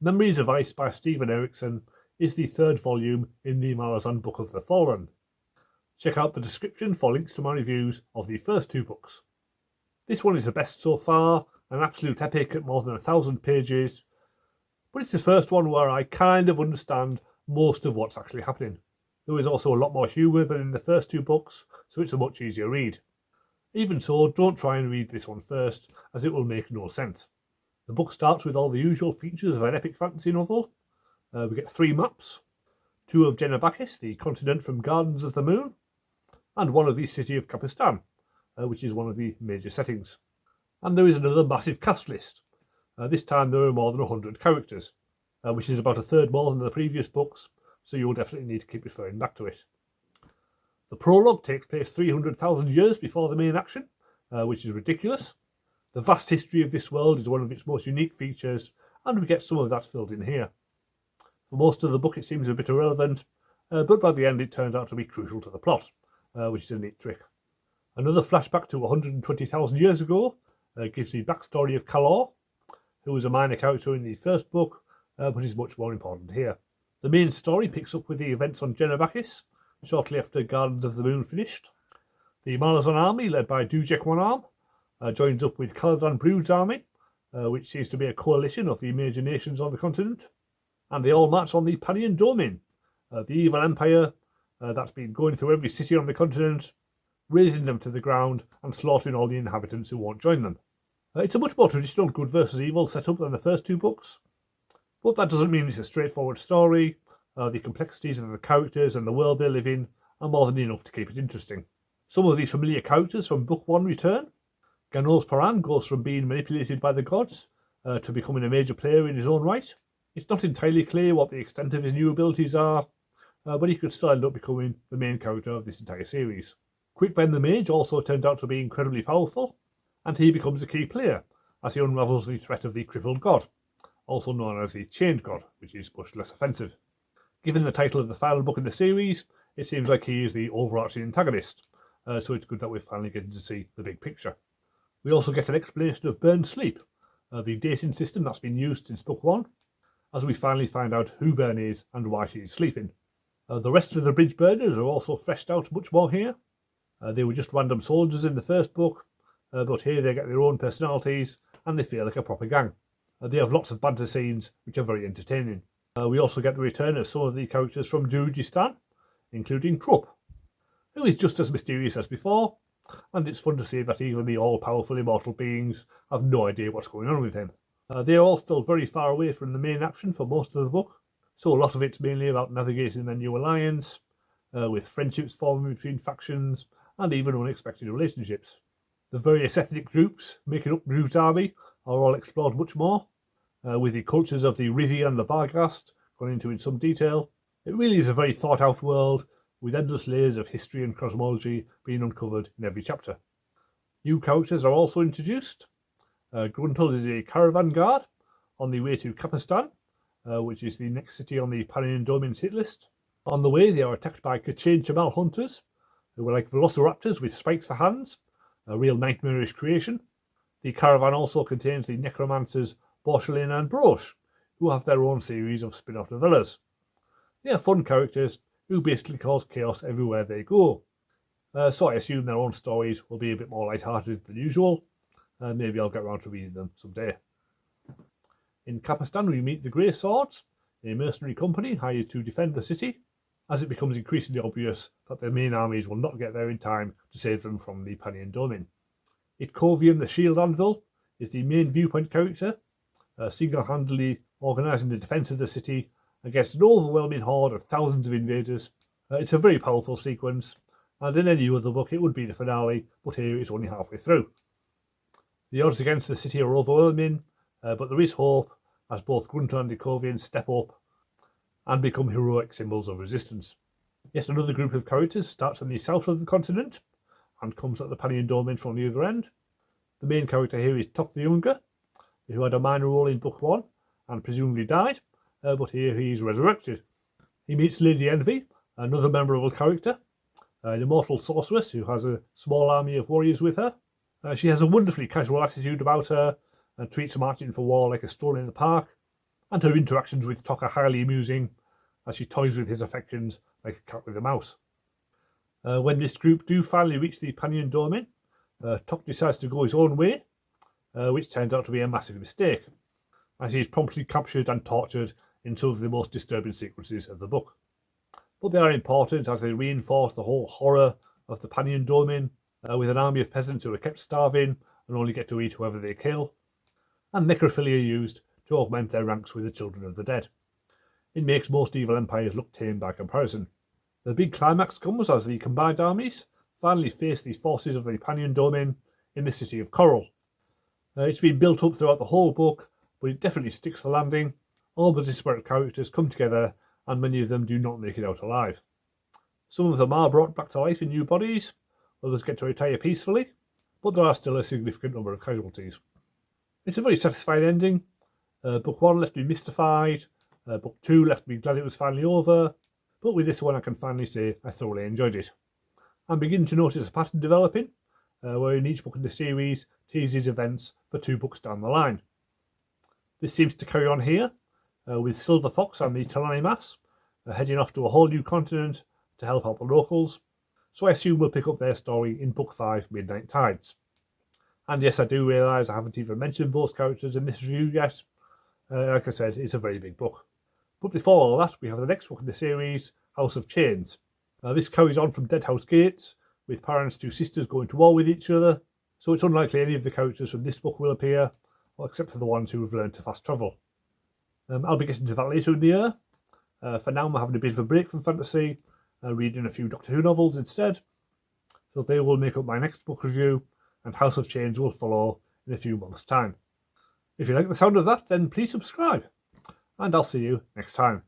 Memories of Ice by Steven Erikson is the third volume in the Malazan Book of the Fallen. Check out the description for links to my reviews of the first two books. This one is the best so far, an absolute epic at more than 1,000 pages, but it's the first one where I kind of understand most of what's actually happening. There is also a lot more humour than in the first two books, so it's a much easier read. Even so, don't try and read this one first, as it will make no sense. The book starts with all the usual features of an epic fantasy novel. We get 3 maps, 2 of Genabakis, the continent from Gardens of the Moon, and 1 of the city of Kapistan, which is one of the major settings. And there is another massive cast list. This time there are more than 100 characters, which is about a third more than the previous books, so you'll definitely need to keep referring back to it. The prologue takes place 300,000 years before the main action, which is ridiculous. The vast history of this world is one of its most unique features, and we get some of that filled in here. For most of the book it seems a bit irrelevant, but by the end it turns out to be crucial to the plot, which is a neat trick. Another flashback to 120,000 years ago gives the backstory of Kalor, who was a minor character in the first book, but is much more important here. The main story picks up with the events on Genabakis, shortly after Gardens of the Moon finished. The Malazan army, led by Dujek One Arm, joins up with Caladan Brood's army, which seems to be a coalition of the major nations on the continent, and they all march on the Panian Domain, the evil empire that's been going through every city on the continent, razing them to the ground and slaughtering all the inhabitants who won't join them. It's a much more traditional good versus evil setup than the first two books, but that doesn't mean it's a straightforward story. The complexities of the characters and the world they live in are more than enough to keep it interesting. Some of the familiar characters from book 1 return. Ganos Paran goes from being manipulated by the gods to becoming a major player in his own right. It's not entirely clear what the extent of his new abilities are, but he could still end up becoming the main character of this entire series. Quick Ben the Mage also turns out to be incredibly powerful, and he becomes a key player as he unravels the threat of the crippled god, also known as the chained god, which is much less offensive. Given the title of the final book in the series, it seems like he is the overarching antagonist, so it's good that we're finally getting to see the big picture. We also get an explanation of Burn's sleep, the dating system that's been used since book 1, as we finally find out who Burn is and why she is sleeping. The rest of the bridge burners are also fleshed out much more here. They were just random soldiers in the first book, but here they get their own personalities and they feel like a proper gang. They have lots of banter scenes which are very entertaining. We also get the return of some of the characters from Jurujistan, including Krupp, who is just as mysterious as before, and it's fun to see that even the all-powerful immortal beings have no idea what's going on with him. They are all still very far away from the main action for most of the book, so a lot of it's mainly about navigating their new alliance, with friendships forming between factions, and even unexpected relationships. The various ethnic groups making up Groot's army are all explored much more, with the cultures of the Rivi and the Barghast gone into in some detail. It really is a very thought out world, with endless layers of history and cosmology being uncovered in every chapter. New characters are also introduced. Gruntle is a caravan guard on the way to Kapistan, which is the next city on the Panian Domain's hit list. On the way, they are attacked by Kachain Chamal hunters, who are like velociraptors with spikes for hands, a real nightmarish creation. The caravan also contains the necromancers Borshelin and Brosh, who have their own series of spin-off novellas. They are fun characters who basically cause chaos everywhere they go. So I assume their own stories will be a bit more light-hearted than usual, and maybe I'll get around to reading them someday. In Kapistan we meet the Grey Swords, a mercenary company hired to defend the city, as it becomes increasingly obvious that their main armies will not get there in time to save them from the Panian Domain. Itkovian the Shield Anvil is the main viewpoint character, single-handedly organising the defence of the city against an overwhelming horde of thousands of invaders. It's a very powerful sequence, and in any other book it would be the finale, but here it's only halfway through. The odds against the city are overwhelming, but there is hope as both Grunter and Itkovian step up and become heroic symbols of resistance. Yet another group of characters starts on the south of the continent and comes at the Panian Domain from the other end. The main character here is Tok the Younger, who had a minor role in book 1 and presumably died, but here he is resurrected. He meets Lady Envy, another memorable character, an immortal sorceress who has a small army of warriors with her. She has a wonderfully casual attitude about her and treats marching for war like a stroll in the park, and her interactions with Tok are highly amusing, as she toys with his affections like a cat with a mouse. When this group do finally reach the Panion Domain, Tok decides to go his own way, which turns out to be a massive mistake, as he is promptly captured and tortured in some of the most disturbing sequences of the book. But they are important as they reinforce the whole horror of the Panion Domain, with an army of peasants who are kept starving and only get to eat whoever they kill, and necrophilia used to augment their ranks with the children of the dead. It makes most evil empires look tame by comparison. The big climax comes as the combined armies finally face the forces of the Panion Domain in the city of Coral. It's been built up throughout the whole book, but it definitely sticks the landing. All the disparate characters come together, and many of them do not make it out alive. Some of them are brought back to life in new bodies, others get to retire peacefully, but there are still a significant number of casualties. It's a very satisfying ending. Book 1 left me mystified, Book 2 left me glad it was finally over, but with this one I can finally say I thoroughly enjoyed it. I'm beginning to notice a pattern developing, where in each book in the series teases events for 2 books down the line. This seems to carry on here, with Silver Fox and the Talani Mass heading off to a whole new continent to help out the locals, so I assume we'll pick up their story in Book 5, Midnight Tides. And yes, I do realise I haven't even mentioned those characters in this review yet. Like I said, it's a very big book. But before all that, we have the next book in the series, House of Chains. This carries on from Dead House Gates, with Paran's 2 sisters going to war with each other, so it's unlikely any of the characters from this book will appear, well, except for the ones who have learned to fast travel. I'll be getting to that later in the year. For now, I'm having a bit of a break from fantasy, reading a few Doctor Who novels instead, so they will make up my next book review, and House of Chains will follow in a few months' time. If you like the sound of that, then please subscribe, and I'll see you next time.